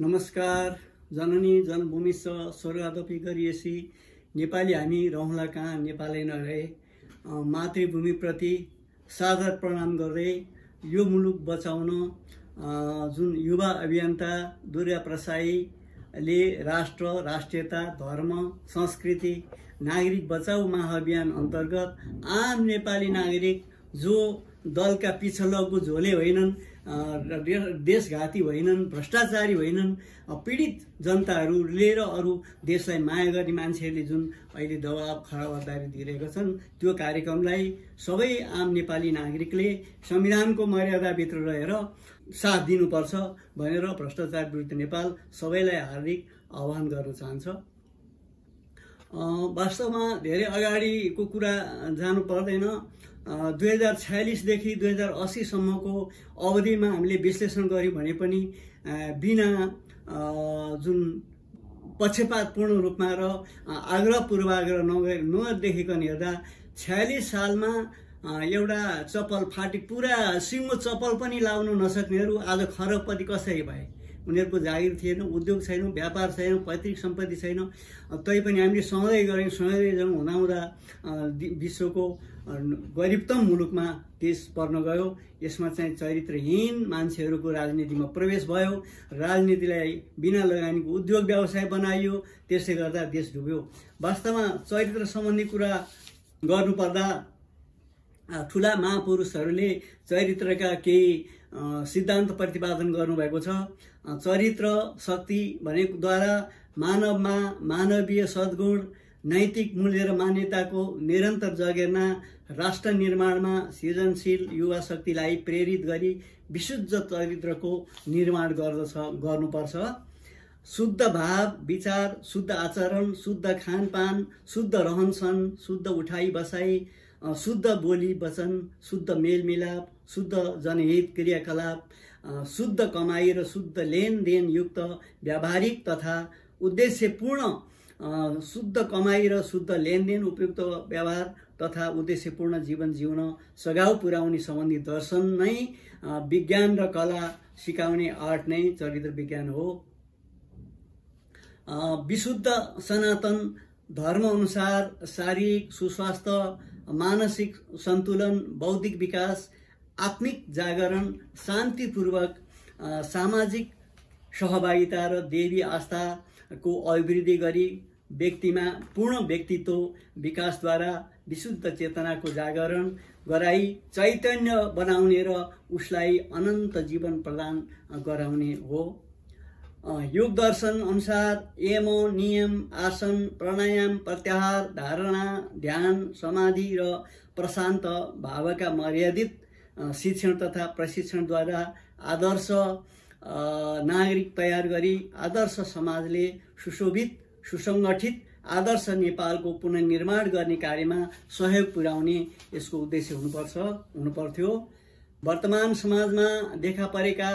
नमस्कार। जननी जन्मभूमि स्वर्गादपि गरिएसी नेपाली हामी रहँला कहाँ नेपालै नरहे। मातृभूमिप्रति सादर प्रणाम गर्दै यो मुलुक बचाउन जुन युवा अभियन्ता दुर्गा प्रसाईले राष्ट्र, राष्ट्रियता, धर्म, संस्कृति, नागरिक बचाऊ महाअभियान अन्तर्गत आम नेपाली नागरिक जो दलका पिछलको झोले होइनन्, देशघाती होइनन्, भ्रष्टाचारी होइनन्, पीडित जनताहरूले र अरू देशलाई माया गर्ने मान्छेहरूले जुन अहिले दबाब खराबदारी दिइरहेका छन् त्यो कार्यक्रमलाई सबै आम नेपाली नागरिकले संविधानको मर्यादाभित्र रहेर साथ दिनुपर्छ भनेर भ्रष्टाचार विरुद्ध नेपाल सबैलाई हार्दिक आह्वान गर्न चाहन्छ। वास्तवमा धेरै अगाडिको कुरा जानु पर्दैन। 2046 देखि 2080 सम्मको अवधिमा हामीले विश्लेषण गर्यौं भने पनि बिना जुन पक्षपातपूर्ण रूपमा र आग्रह पूर्वाग्रह नदेखिकन हेर्दा 46 सालमा एउटा चप्पल फाटी पुरा सिङ्गो चप्पल पनि लाउन नसक्नेहरू आज खरबपति कसरी भए। उनीहरूको जागिर थिएन, उद्योग छैन, व्यापार छैन, पैतृक सम्पत्ति छैन। तैपनि हामीले सहँदै गऱ्यौँ, सहँदै जाउँ हुँदाहुँदा विश्वको गरिबतम मुलुकमा देश पर्न गयो। यसमा चाहिँ चरित्रहीन मान्छेहरूको राजनीतिमा प्रवेश भयो। राजनीतिलाई बिना लगानीको उद्योग व्यवसाय बनाइयो, त्यसले गर्दा देश डुब्यो। वास्तवमा चरित्र सम्बन्धी कुरा गर्नुपर्दा ठुला महापुरुषहरूले चरित्रका केही सिद्धान्त प्रतिपादन गर्नुभएको छ। चरित्र शक्ति भनेकोद्वारा मानवमा मानवीय सद्गुण, नैतिक मूल्य र मान्यताको निरन्तर जगेर्ना राष्ट्र निर्माणमा सृजनशील युवा शक्तिलाई प्रेरित गरी विशुद्ध चरित्रको निर्माण गर्नुपर्छ। शुद्ध भाव विचार, शुद्ध आचरण, शुद्ध खानपान, शुद्ध रहनसहन, शुद्ध उठाइ बसाई, शुद्ध बोली वचन, शुद्ध मेलमिलाप, शुद्ध जनहित क्रियाकलाप, शुद्ध कमाई र शुद्ध लेनदेन युक्त व्यावहारिक तथा उद्देश्यपूर्ण शुद्ध कमाई र शुद्ध लेनदेन उपयुक्त व्यवहार तथा उद्देश्यपूर्ण जीवन जिउन सघाउ पुर्याउने सम्बन्धी दर्शन नै विज्ञान र कला सिकाउने आर्ट नै चरित्र विज्ञान हो। विशुद्ध सनातन धर्म अनुसार शारीरिक सुस्वास्थ्य, मानसिक सन्तुलन, बौद्धिक विकास, आत्मिक जागरण, शान्तिपूर्वक सामाजिक सहभागिता र देवी आस्थाको अभिवृद्धि गरी व्यक्तिमा पूर्ण व्यक्तित्व विकासद्वारा विशुद्ध चेतनाको जागरण गराई चैतन्य बनाउने र उसलाई अनन्त जीवन प्रदान गराउने हो। योग दर्शन अनुसार यम, नियम, आसन, प्राणायाम, प्रत्याहार, धारणा, ध्यान, समाधि र प्रशान्त भावका मर्यादित शिक्षण तथा प्रशिक्षणद्वारा आदर्श नागरिक तयार गरी आदर्श समाजले सुशोभित सुसंगठित आदर्श नेपालको पुनर्निर्माण गर्ने कार्यमा सहयोग पुर्याउने यसको उद्देश्य हुनुपर्थ्यो। वर्तमान समाजमा देखा परेका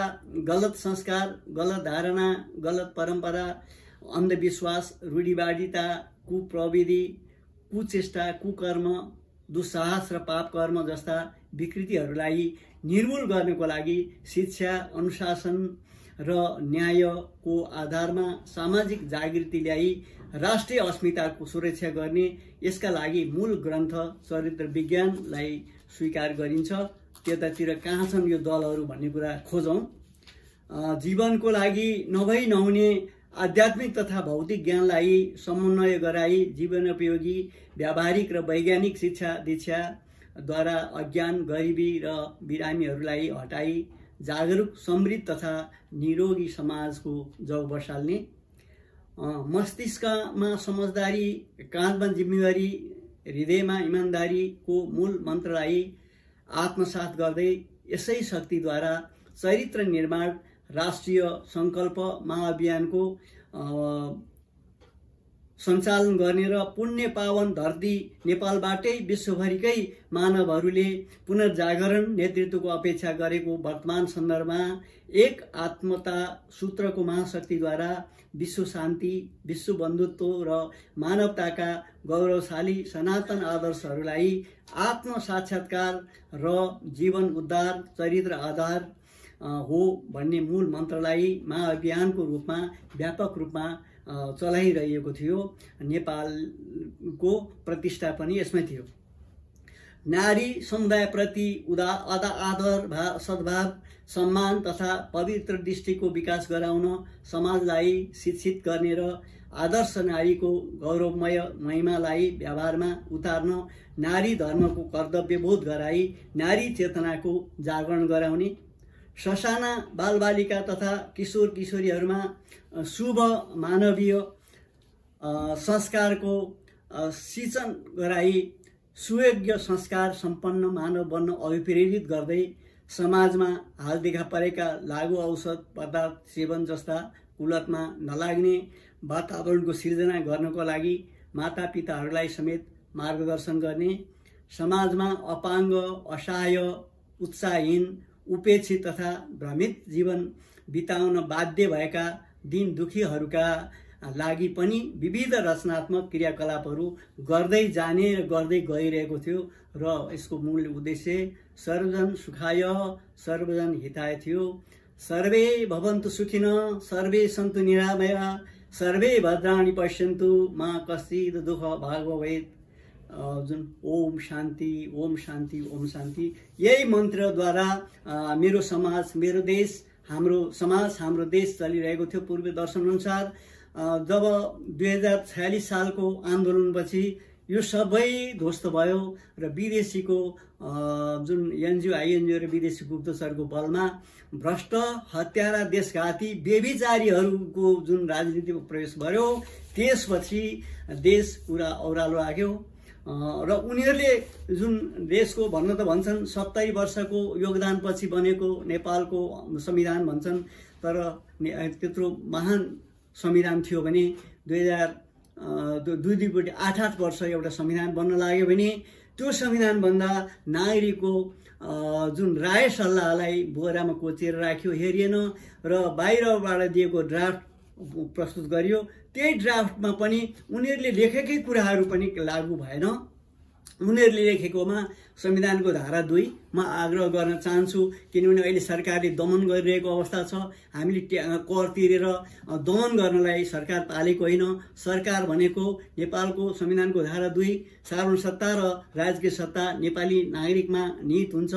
गलत संस्कार, गलत धारणा, गलत परम्परा, अन्धविश्वास, रूढिवादिता, कुप्रविधि, कुचेष्टा, कुकर्म, दुस्साहस र पाप कर्म जस्ता विकृतिहरूलाई निर्मूल गर्नको लागि शिक्षा, अनुशासन र न्यायको आधारमा सामाजिक जागृति ल्याई राष्ट्रिय अस्मिताको सुरक्षा गर्ने यसका लागि मूल ग्रन्थ चरित्र विज्ञानलाई स्वीकार गरिन्छ। त्यतातिर कहाँ छन् यो दलहरू भन्ने कुरा खोजौं। जीवनको लागि नभई नहुने आध्यात्मिक तथा भौतिक ज्ञानलाई समन्वय गराई जीवनोपयोगी व्यावहारिक र वैज्ञानिक शिक्षा दीक्षाद्वारा अज्ञान, गरिबी र बिरामीहरूलाई हटाई जागरूक, समृद्ध तथा निरोगी समाजको जग बसाल्ने, मस्तिष्कमा समझदारी, काँधमा जिम्मेवारी, हृदयमा इमानदारीको मूल मन्त्रलाई आत्मसात गर्दै यसै शक्तिद्वारा चरित्र निर्माण राष्ट्रिय संकल्प महाअभियानको सञ्चालन गर्ने र पुण्य पावन धरती नेपालबाटै विश्वभरिकै मानवहरूले पुनर्जागरण नेतृत्वको अपेक्षा गरेको वर्तमान सन्दर्भमा एक आत्मता सूत्रको महाशक्तिद्वारा विश्व शान्ति, विश्व बन्धुत्व र मानवताका गौरवशाली सनातन आदर्शहरूलाई आत्म साक्षात्कार र जीवन उद्धार, चरित्र आधार हो भन्ने मूल मन्त्रलाई महाअभियानको रूपमा व्यापक रूपमा चलाइरहेको थियो। नेपालको प्रतिष्ठा पनि यसमै थियो। नारी समुदायप्रति आदर सद्भाव सम्मान तथा पवित्र दृष्टिको विकास गराउन, समाजलाई शिक्षित गर्ने र आदर्श नारीको गौरवमय महिमालाई व्यवहारमा उतार्न नारी धर्मको कर्तव्यबोध गराई नारी चेतनाको जागरण गराउने, ससाना बालबालिका तथा किशोर किशोरीहरूमा शुभ मानवीय संस्कारको सिंचन गराई सुयोग्य संस्कार सम्पन्न मानव बन्न अभिप्रेरित गर्दै समाजमा हाल देखा परेका लागू औषध पदार्थ सेवन जस्ता कुलतमा नलाग्ने वातावरणको सिर्जना गर्नको लागि मातापिताहरूलाई समेत मार्गदर्शन गर्ने, समाजमा अपाङ्ग, असहाय, उत्साहहीन, उपेक्षित तथा भ्रमित जीवन बिताउन बाध्य भएका दिन दुखीहरूका लागि पनि विविध रचनात्मक क्रियाकलापहरू गर्दै जाने र गर्दै गइरहेको थियो र यसको मूल उद्देश्य सर्वजन सुखाय सर्वजन हिताय थियो। सर्वे भवन्तु सुखिनः, सर्वे सन्तु निरामया, सर्वे भद्राणि पश्यन्तु, मा कश्चित् दुःख भाग भवेत्। जुन ओम शान्ति ओम शान्ति ओम शान्ति, यही मन्त्रद्वारा मेरो समाज, मेरो देश, हाम्रो समाज, हाम्रो देश चलिरहेको थियो। पूर्व दर्शन अनुसार जब 2046 सालको आन्दोलनपछि यो सबै ध्वस्त भयो र विदेशीको जुन एनजिओ आइएनजिओ र विदेशी गुप्तचरको बलमा भ्रष्ट, हत्यारा, देशघाती, बेविचारीहरूको जुन राजनीतिमा प्रवेश गर्यो, त्यसपछि देश पुरा औरालो लाग्यो र उनीहरूले जुन देशको भन्न त भन्छन् 70 वर्षको योगदानपछि बनेको नेपालको संविधान भन्छन्, तर त्यत्रो महान संविधान थियो भने 2002 8 वर्ष एउटा संविधान बन्न लाग्यो भने त्यो संविधानभन्दा नागरिकको जुन राय सल्लाहलाई बोरामा कोचेर राख्यो, हेरिएन र बाहिरबाट दिएको ड्राफ्ट प्रस्तुत गरियो। त्यही ड्राफ्टमा पनि उनीहरूले लेखेकै कुराहरू पनि लागू भएन। उनीहरूले लेखेकोमा संविधानको धारा 2 म आग्रह गर्न चाहन्छु, किनभने अहिले सरकारले दमन गरिरहेको अवस्था छ। हामीले कर तिरेर दमन गर्नलाई सरकार पालेको होइन। सरकार भनेको नेपालको संविधानको धारा 2 सार्वभौम सत्ता र राजकीय सत्ता नेपाली नागरिकमा निहित हुन्छ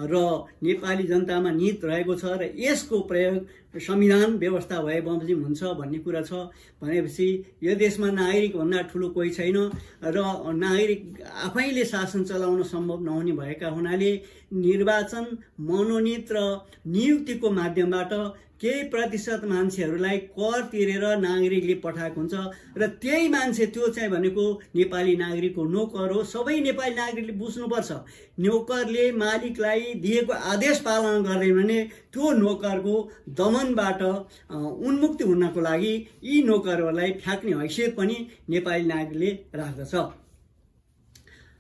र नेपाली जनतामा निहित रहेको छ र यसको प्रयोग संविधान व्यवस्था भए बमोजिम हुन्छ भन्ने कुरा छ। भनेपछि यो देशमा नागरिक भन्दा ठुलो कोही छैन र नागरिक आफैले शासन चलाउन सम्भव नहुने भएका हुनाले निर्वाचन, मनोनीत र नियुक्तिको माध्यमबाट केही प्रतिशत मान्छेहरूलाई कर तिरेर नागरिकले पठाएको हुन्छ र त्यही मान्छे, त्यो चाहिँ भनेको नेपाली नागरिकको नोकर हो। सबै नेपाली नागरिकले बुझ्नुपर्छ, नोकरले मालिकलाई दिएको आदेश पालना गर्दैन भने त्यो नोकरको दमनबाट उन्मुक्ति हुनको लागि यी नोकरहरूलाई फ्याँक्ने हैसियत पनि नेपाली नागरिकले राख्दछ।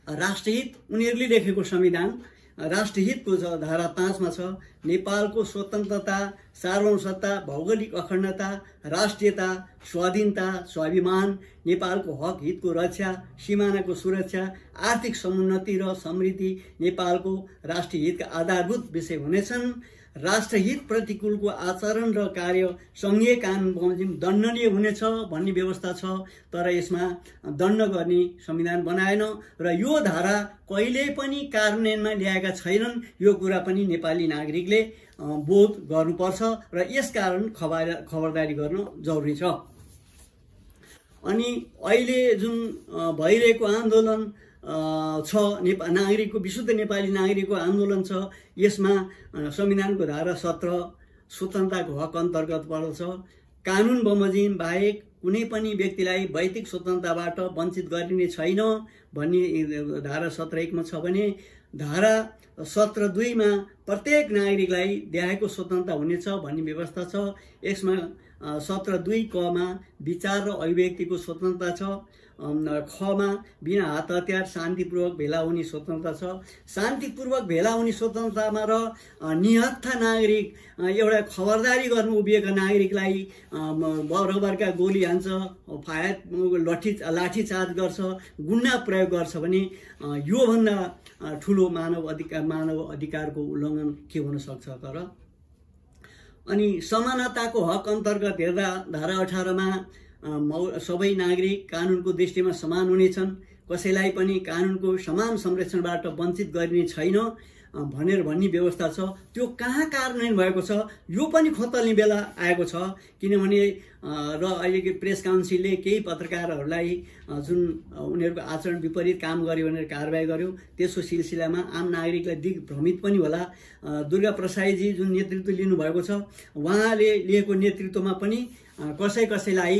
राष्ट्रहित, उनीहरूले लेखेको संविधान राष्ट्रहितको धारा 5 मा छ, नेपालको स्वतन्त्रता, सार्वभौम सत्ता, भौगोलिक अखण्डता, राष्ट्रियता, स्वाधीनता, स्वाभिमान, नेपालको हक हितको रक्षा, सिमानाको सुरक्षा, आर्थिक समुन्नति र समृद्धि नेपालको राष्ट्रिय हितका आधारभूत विषय हुनेछन्। राष्ट्रहित प्रतिकूलको आचरण र कार्य सङ्घीय कानुन बमोजिम दण्डनीय हुनेछ भन्ने व्यवस्था छ, तर यसमा दण्ड गर्ने संविधान बनाएन र यो धारा कहिले पनि कार्यान्वयनमा ल्याएका छैनन्। यो कुरा पनि नेपाली नागरिकले बोध गर्नुपर्छ र यसकारण खबरदारी गर्न जरुरी छ। अनि अहिले जुन भइरहेको आन्दोलन छ, नागरिकको विशुद्ध नेपाली नागरिकको आन्दोलन छ, यसमा संविधानको धारा 17 स्वतन्त्रताको हक अन्तर्गत पर्दछ। कानुन बमोजिम बाहेक कुनै पनि व्यक्तिलाई वैयक्तिक स्वतन्त्रताबाट वञ्चित गरिने छैन भन्ने धारा 17(1) मा छ भने धारा 17(2) मा प्रत्येक नागरिकलाई देहायको स्वतन्त्रता हुनेछ भन्ने व्यवस्था छ। यसमा 17(2) क मा विचार र अभिव्यक्तिको स्वतन्त्रता छ। ख मा बिना हात हतियार शान्तिपूर्वक भेला हुने स्वतन्त्रता छ। शान्तिपूर्वक भेला हुने स्वतन्त्रतामा र निहत्था नागरिक, एउटा खबरदारी गर्नु उभिएका नागरिकलाई बराबरका गोली हान्छ, लाठीचार्ज गर्छ, गुन्डा प्रयोग गर्छ भने योभन्दा ठुलो मानव अधिकारको उल्लङ्घन के हुन सक्छ? तर अनि समानताको हक अन्तर्गत हेर्दा धारा 18मा सबै नागरिक कानुनको दृष्टिमा समान हुनेछन्, कसैलाई पनि कानुनको समान संरक्षणबाट वञ्चित गरिने छैन भनेर भन्ने व्यवस्था छ। त्यो कहाँ कार्यान्वयन भएको छ यो पनि खोतल्ने बेला आएको छ। किनभने र अहिलेको प्रेस काउन्सिलले केही पत्रकारहरूलाई जुन उनीहरूको आचरण विपरीत काम गर्यो भनेर कारबाही गर्यो, त्यसको सिलसिलामा आम नागरिकलाई दिग्भ्रमित पनि होला। दुर्गा प्रसाईजी जुन नेतृत्व लिनुभएको छ उहाँले लिएको नेतृत्वमा पनि कसैलाई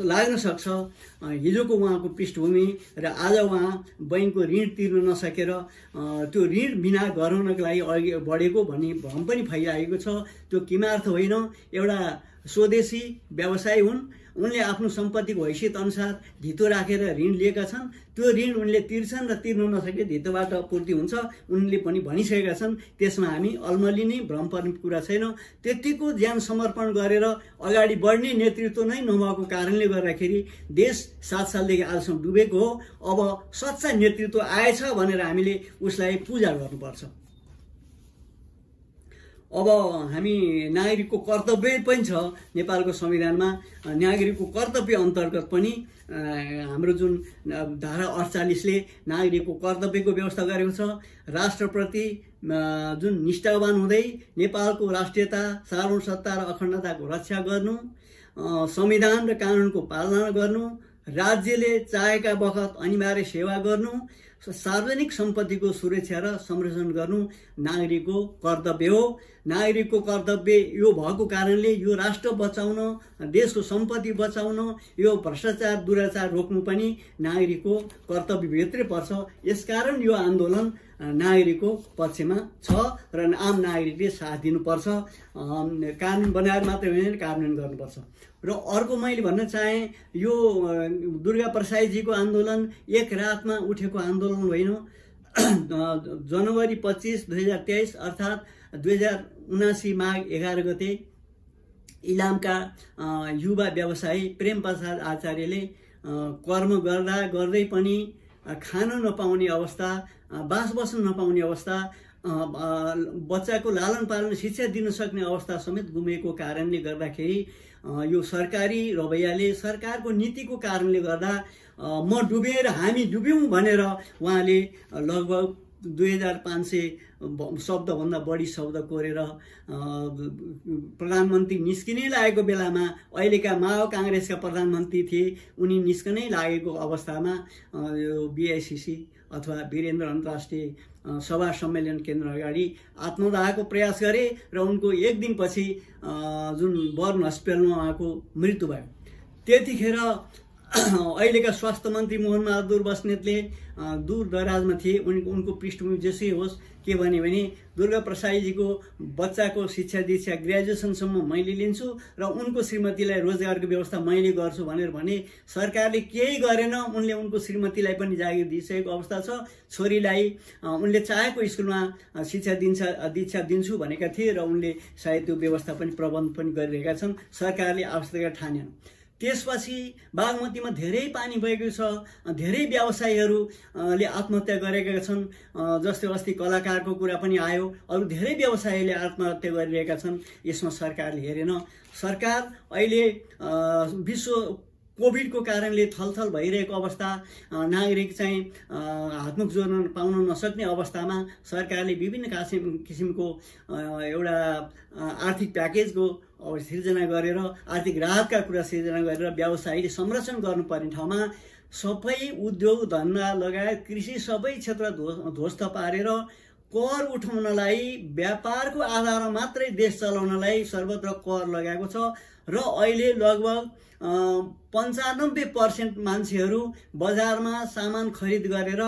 लाग्न सक्छ हिजोको उहाँको पृष्ठभूमि र आज उहाँ बैंकको ऋण तिर्न नसकेर त्यो ऋण बिना गराउनको लागि अघि बढेको भन्ने भ्रम पनि फैलाएको छ। त्यो किमार्थ होइन, एउटा स्वदेशी व्यवसायी हुन्, उनले आफ्नो सम्पत्तिको हैसियत अनुसार धितो राखेर ऋण लिएका छन्। त्यो ऋण उनले तिर्छन् र तिर्न नसके धितोबाट पूर्ति हुन्छ उनले पनि भनिसकेका छन्। त्यसमा हामी अल्मलिने भ्रम पर्ने कुरा छैन। त्यतिको ज्यान समर्पण गरेर अगाडि बढ्ने नेतृत्व नै नभएको कारणले गर्दाखेरि देश 7 सालदेखि आजसम्म डुबेको हो। अब सच्चा नेतृत्व आएछ भनेर हामीले उसलाई पूजा गर्नुपर्छ। अब हामी नागरिकको कर्तव्य पनि छ नेपालको संविधानमा। नागरिकको कर्तव्य अन्तर्गत पनि हाम्रो जुन धारा 48ले नागरिकको कर्तव्यको व्यवस्था गरेको छ। राष्ट्रप्रति जुन निष्ठावान हुँदै नेपालको राष्ट्रियता, सार्वभौमसत्ता र अखण्डताको रक्षा गर्नु, संविधान र कानुनको पालना गर्नु, राज्यले चाहेका बखत अनिवार्य सेवा गर्नु, सार्वजनिक सम्पत्तिको सुरक्षा र संरक्षण गर्नु नागरिकको कर्तव्य हो। नागरिकको कर्तव्य यो भएको कारणले यो राष्ट्र बचाउन, देशको सम्पत्ति बचाउन, यो भ्रष्टाचार दुराचार रोक्नु पनि नागरिकको कर्तव्यभित्रै पर्छ। यसकारण यो आन्दोलन नागरिकको पक्षमा छ र आम नागरिकले साथ दिनुपर्छ। कानुन बनाएर मात्रै होइन, कार्यान्वयन गर्नुपर्छ। र अर्को मैले भन्न चाहेँ, यो दुर्गा प्रसाईजीको आन्दोलन एक रातमा उठेको आन्दोलन होइन। जनवरी 25, 2023 अर्थात् 2079 माघ 11 गते इलामका युवा व्यवसायी प्रेम प्रसाद आचार्यले कर्म गर्दा गर्दै पनि खान नपाउने अवस्था, बास बस्न नपाउने अवस्था, बच्चाको लालन पालन शिक्षा दिन सक्ने अवस्था समेत गुमेको कारणले गर्दाखेरि यो सरकारी रवैयाले, सरकारको नीतिको कारणले गर्दा म डुबेर हामी डुब्यौँ भनेर उहाँले लगभग 2500 शब्दभन्दा बढी शब्द कोरेर प्रधानमन्त्री निस्किनै लागेको बेलामा अहिलेका माओ काङ्ग्रेसका प्रधानमन्त्री थिए, उनी निस्कनै लागेको अवस्थामा यो बीआईसीसी अथवा वीरेन्द्र अन्तर्राष्ट्रिय सभा सम्मेलन केन्द्र अगाडि आत्मदाहको प्रयास गरे र उनको एक दिनपछि जुन बर्न हस्पिटलमा उहाँको मृत्यु भयो। त्यतिखेर अहिलेका स्वास्थ्य मन्त्री मोहन बहादुर बस्नेतले दूर दराजमा थिए। उनको पृष्ठभूमि जसै होस्, के भने दुर्गा प्रसाईजीको बच्चाको शिक्षा दीक्षा ग्रेजुएसनसम्म मैले लिन्छु र उनको श्रीमतीलाई रोजगारको व्यवस्था मैले गर्छु भनेर भने सरकारले केही गरेन। उनले उनको श्रीमतीलाई पनि जागिर दिइसकेको अवस्था छ। छोरीलाई उनले चाहेको स्कुलमा शिक्षा दीक्षा दिन्छु भनेका थिए र उनले सायद त्यो व्यवस्था पनि प्रबन्ध पनि गरिरहेका छन्। सरकारले आवश्यकता ठानेन। त्यसपछि बागमतीमा धेरै पानी बगेको छ, धेरै व्यवसायीहरूले आत्महत्या गरेका छन्। जस्तै अस्ति कलाकारको कुरा पनि आयो, अरू धेरै व्यवसायीले आत्महत्या गरिरहेका छन्। यसमा सरकारले हेरेन। सरकार अहिले विश्व कोभिडको कारणले थलथल भइरहेको अवस्था, नागरिक चाहिँ हातमुख जोड्न पाउन नसक्ने अवस्थामा सरकारले विभिन्न किसिमको एउटा आर्थिक प्याकेजको सिर्जना गरेर, आर्थिक राहतका कुरा सिर्जना गरेर व्यवसायीले संरक्षण गर्नुपर्ने ठाउँमा सबै उद्योग धन्दा लगायत कृषि सबै क्षेत्र ध्वस्त पारेर कर उठाउनलाई, व्यापारको आधारमा मात्रै देश चलाउनलाई सर्वत्र कर लगाएको छ। र अहिले लगभग 95% मान्छेहरू बजारमा सामान खरिद गरेर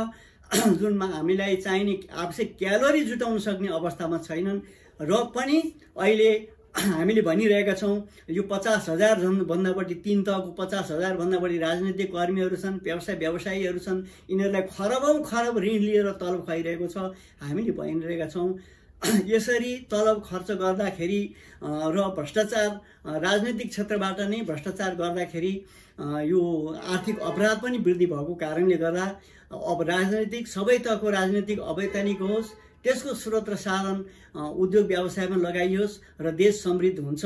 जुन हामीलाई चाहिने आवश्यक क्यालोरी जुटाउन सक्ने अवस्थामा छैनन्। र पनि अहिले हामीले भनिरहेका छौँ यो 50,000 भन्दा बढी 3 तहको 50,000 भन्दा बढी राजनीतिक कर्मीहरू छन्, व्यवसायीहरू छन्। यिनीहरूलाई खरबौं खरब ऋण लिएर तलब खुवाइरहेको छ। हामीले भनिरहेका छौँ यसरी तलब खर्च गर्दाखेरि र भ्रष्टाचार राजनीतिक क्षेत्रबाट नै भ्रष्टाचार गर्दाखेरि यो आर्थिक अपराध पनि वृद्धि भएको कारणले गर्दा अब राजनीतिक सबै तहको राजनीतिक अवैधानिक होस्, त्यसको स्रोत र साधन उद्योग व्यवसायमा लगाइयोस् र देश समृद्ध हुन्छ।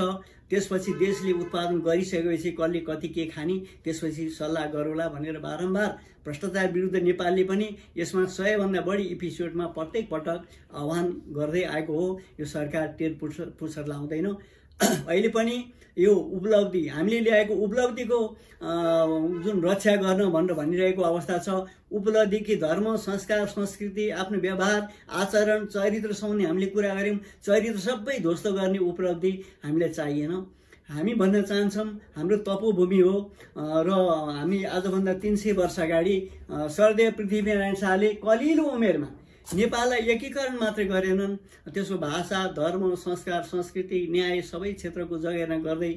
त्यसपछि देशले उत्पादन गरिसकेपछि कसले कति के खाने त्यसपछि सल्लाह गरौँला भनेर बारम्बार भ्रष्टाचार विरुद्ध नेपालले पनि यसमा 100 भन्दा बढी एपिसोडमा प्रत्येक पटक आह्वान गर्दै आएको हो। यो सरकार टेर पुछर लाउँदैन। अहिले पनि यो उपलब्धि हामीले ल्याएको उपलब्धिको जुन रक्षा गर्न भनेर भनिरहेको अवस्था छ, उपलब्धि कि धर्म संस्कार संस्कृति आफ्नो व्यवहार आचरण चरित्रसँगै हामीले कुरा गऱ्यौँ। चरित्र सबै ध्वस्त गर्ने उपलब्धि हामीलाई चाहिएन। हामी भन्न चाहन्छौँ हाम्रो तपोभूमि हो र हामी आजभन्दा 300 वर्ष अगाडि सरदेव पृथ्वीनारायण शाहले कलिलो उमेरमा नेपाललाई एकीकरण मात्रै गरेनन्, त्यसको भाषा धर्म संस्कार संस्कृति न्याय सबै क्षेत्रको जगेर्ना गर्दै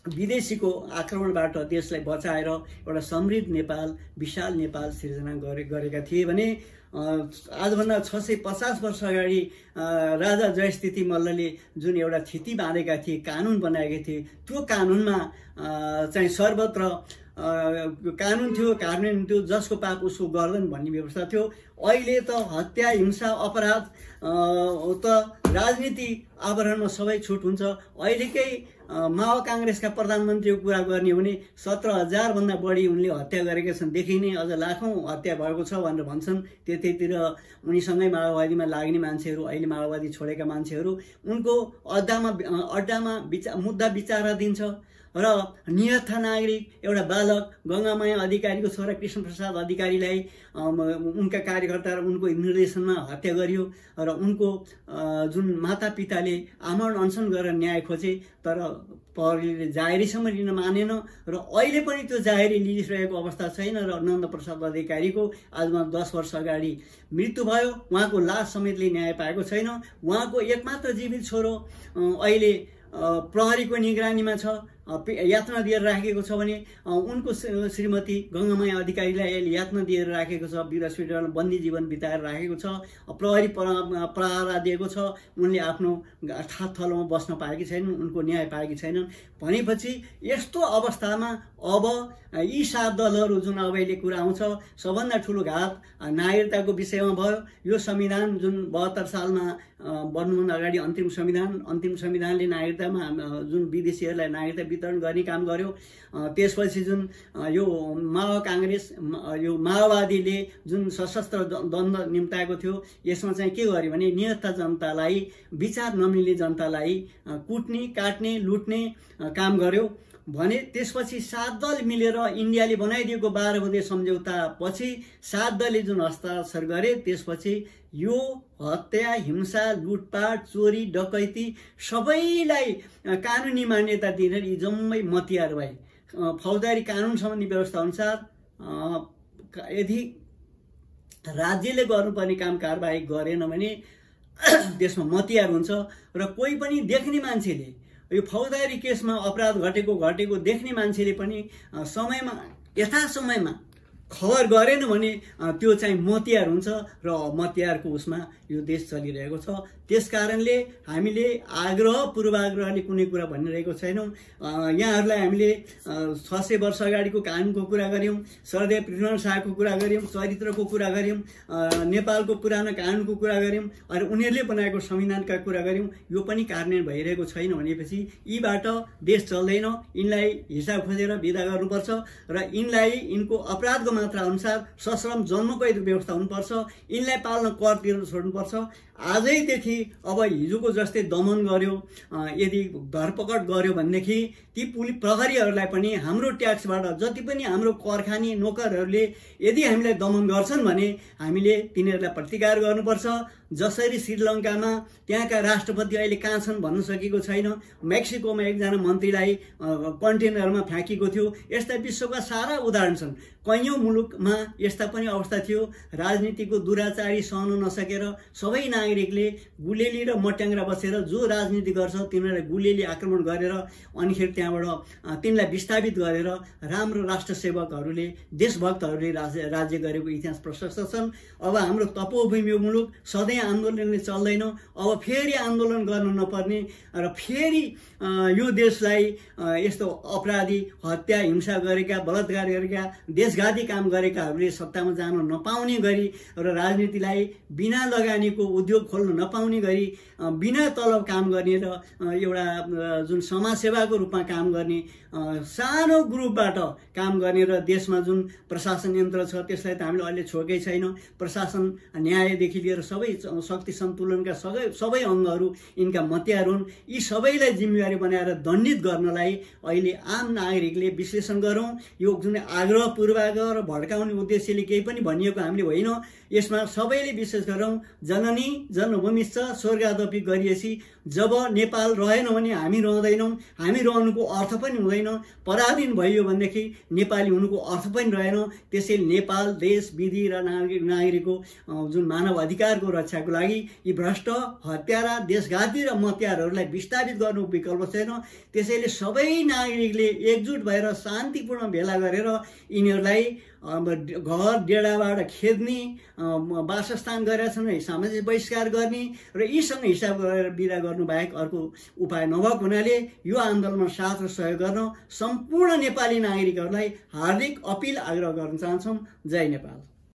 विदेशीको आक्रमणबाट देशलाई बचाएर एउटा समृद्ध नेपाल विशाल नेपाल सिर्जना गरेका थिए भने आजभन्दा 650 वर्ष अगाडि राजा जयस्थिति मल्लले जुन एउटा थिति बाँधेका थिए, कानुन बनाएका थिए, त्यो कानुनमा चाहिँ सर्वत्र कानुन थियो, कार्यान्वयन थियो, जसको पाप उसको गर्दैन भन्ने व्यवस्था थियो। अहिले त हत्या हिंसा अपराध त राजनीति आवरणमा सबै छुट हुन्छ। अहिलेकै माओ काङ्ग्रेसका प्रधानमन्त्रीको कुरा गर्ने हो भने 17,000 भन्दा बढी उनले हत्या गरेका छन्, देखिने अझ लाखौं हत्या भएको छ भनेर भन्छन्। त्यतैतिर उनीसँगै माओवादीमा लाग्ने मान्छेहरू, अहिले माओवादी छोडेका मान्छेहरू उनको अड्डामा मुद्दा विचाराधीन छ र निहत्था नागरिक एउटा बालक गंगामाया अधिकारीको छोरा कृष्ण प्रसाद अधिकारीलाई उनका कार्यकर्ता र उनको निर्देशनमा हत्या गरियो र उनको जुन मातापिताले आमरण अनसन गरेर न्याय खोजे, तर प्रहरीले जाहेरीसम्म लिन मानेन र अहिले पनि त्यो जाहेरी लिइरहेको अवस्था छैन र नन्द प्रसाद अधिकारीको आजमा 10 वर्ष अगाडि मृत्यु भयो। उहाँको लास समेतले न्याय पाएको छैन। उहाँको एकमात्र जीवित छोरो अहिले प्रहरीको निगरानीमा छ, यातना दिएर राखेको छ भने उनको श्रीमती गंगामाया अधिकारीलाई अहिले यातना दिएर राखेको छ, वीर अस्पतालमा बन्दी जीवन बिताएर राखेको छ, प्रहरी प्रहारा दिएको छ। उनले आफ्नो थलोमा बस्न पाएकी छैनन्, उनको न्याय पाएकी छैनन् भनेपछि यस्तो अवस्थामा अब यी 7 दलहरू जुन अब अहिले कुरा आउँछ, सबभन्दा ठुलो घात नागरिकताको विषयमा भयो। यो संविधान जुन 72 सालमा बन्नुभन्दा अगाडि अन्तिम संविधानले नागरिकतामा जुन विदेशीहरूलाई नागरिकता वितरण गर्ने काम गर्यो। त्यसपछि जुन यो माओ काङ्ग्रेस यो माओवादीले जुन सशस्त्र द्वन्द्व निम्ताएको थियो, यसमा चाहिँ के गर्यो भने निहत्था जनतालाई, विचार नमिल्ने जनतालाई कुट्ने काट्ने लुट्ने काम गर्यो भने त्यसपछि 7 दल मिलेर इन्डियाले बनाइदिएको 12 बुँदे सम्झौता पछि 7 दलले जुन हस्ताक्षर गरे, त्यसपछि यो हत्या हिंसा लुटपाट चोरी डकैती सबैलाई कानुनी मान्यता दिएर यी जम्मै मतियार भए। फौजदारी कानुन सम्बन्धी व्यवस्था अनुसार यदि राज्यले गर्नुपर्ने काम कारबाही गरेन भने देशमा मतियार हुन्छ र कोही पनि देख्ने मान्छेले यो फौजदारी केसमा अपराध घटेको देख्ने मान्छेले पनि समयमा यथा समयमा खबर गरेन भने त्यो चाहिँ मतियार हुन्छ र मतियारको उसमा यो देश चलिरहेको छ। त्यसकारणले हामीले पूर्वाग्रहले कुनै कुरा भनिरहेको छैनौँ। यहाँहरूलाई हामीले 600 वर्ष अगाडिको कानुनको कुरा गऱ्यौँ, सरदेव पृथ्वीनारायण शाहको कुरा गऱ्यौँ, चरित्रको कुरा गऱ्यौँ, नेपालको पुरानो कानुनको कुरा गऱ्यौँ, अनि उनीहरूले बनाएको संविधानका कुरा गऱ्यौँ। यो पनि कार्यान्वयन भइरहेको छैन भनेपछि यीबाट देश चल्दैन। यिनलाई हिसाब खोजेर विदा गर्नुपर्छ र यिनलाई यिनको अपराधको मात्रा अनुसार सश्रम जन्मकै व्यवस्था हुनुपर्छ। यिनलाई पाल्न कर तिर्न छोड्नुपर्छ। आजैदेखि अब हिजोको जस्तै दमन गर्यो, यदि धरपकड गर्यो भनेदेखि ती प्रहरीहरूलाई पनि हाम्रो ट्याक्सबाट जति पनि हाम्रो कर खाने नोकरहरूले यदि हामीलाई दमन गर्छन् भने हामीले तिनीहरूलाई प्रतिकार गर्नुपर्छ। जसरी श्रीलङ्कामा त्यहाँका राष्ट्रपति अहिले कहाँ छन् भन्न सकेको छैन, मेक्सिकोमा एकजना मन्त्रीलाई कन्टेनरमा फ्याँकेको थियो। यस्ता विश्वका सारा उदाहरण छन्। कैयौं मुलुकमा यस्ता पनि अवस्था थियो। राजनीतिको दुराचारी सहन नसकेर सबै नागरिकले गुलेली र मट्याङ्ग्रा बसेर जो राजनीति गर्छ तिनीहरूलाई गुलेली आक्रमण गरेर अनिखेर त्यहाँबाट तिनलाई विस्थापित गरेर राम्रो राष्ट्रसेवकहरूले देशभक्तहरूले राज्य गरेको इतिहास प्रशस्त छन्। अब हाम्रो तपोभूमि मुलुक सधैँ आन्दोलनले चल्दैन, अब फेरि आन्दोलन गर्नु नपर्ने र फेरि यो देशलाई यस्तो अपराधी, हत्या, हिंसा गरेका, बलात्कार गरेका, देशघाती काम गरेकाहरूले सत्तामा जान नपाउने गरी र राजनीतिलाई बिना लगानीको उद्योग खोल्न नपाउने गरी, बिना तलब काम गर्ने र एउटा जुन समाजसेवाको रूपमा काम गर्ने सानो ग्रुपबाट काम गर्ने र देशमा जुन प्रशासन यन्त्र छ त्यसलाई त हामीले अहिले छोएकै छैन। प्रशासन, न्यायदेखि लिएर सबै शक्ति सन्तुलनका सबै अङ्गहरू यिनका मत्यार हुन्। यी सबैलाई जिम्मेवारी बनाएर दण्डित गर्नलाई अहिले आम नागरिकले विश्लेषण गरौँ। यो जुन आग्रह, पूर्वाग्रह र भड्काउने उद्देश्यले केही पनि भनिएको हामीले होइन। यसमा सबैले विशेष गरौँ, जननी जन्मभूमिश्च स्वर्गादपि गरिएपछि जब नेपाल रहेन भने हामी रहँदैनौँ, हामी रहनुको अर्थ पनि हुँदैन। पराधीन भइयो भनेदेखि नेपाली हुनुको अर्थ पनि रहेन। त्यसैले नेपाल देश, विधि र नागरिकको जुन मानव अधिकारको रक्षाको लागि यी भ्रष्ट, हत्यारा, देशघाती र मत्यारहरूलाई विस्थापित गर्नु विकल्प छैन। त्यसैले सबै नागरिकले एकजुट भएर शान्तिपूर्ण भेला गरेर यिनीहरूलाई घर डेढाबाट खेद्ने, वासस्थान गरेका छन् सामाजिक बहिष्कार गर्ने र यीसँग हिसाब गरेर बिदा गर्नु बाहेक अर्को उपाय नभएको हुनाले यो आन्दोलनमा साथ र सहयोग गर्न सम्पूर्ण नेपाली नागरिकहरूलाई हार्दिक अपिल, आग्रह गर्न चाहन्छौँ। जय नेपाल।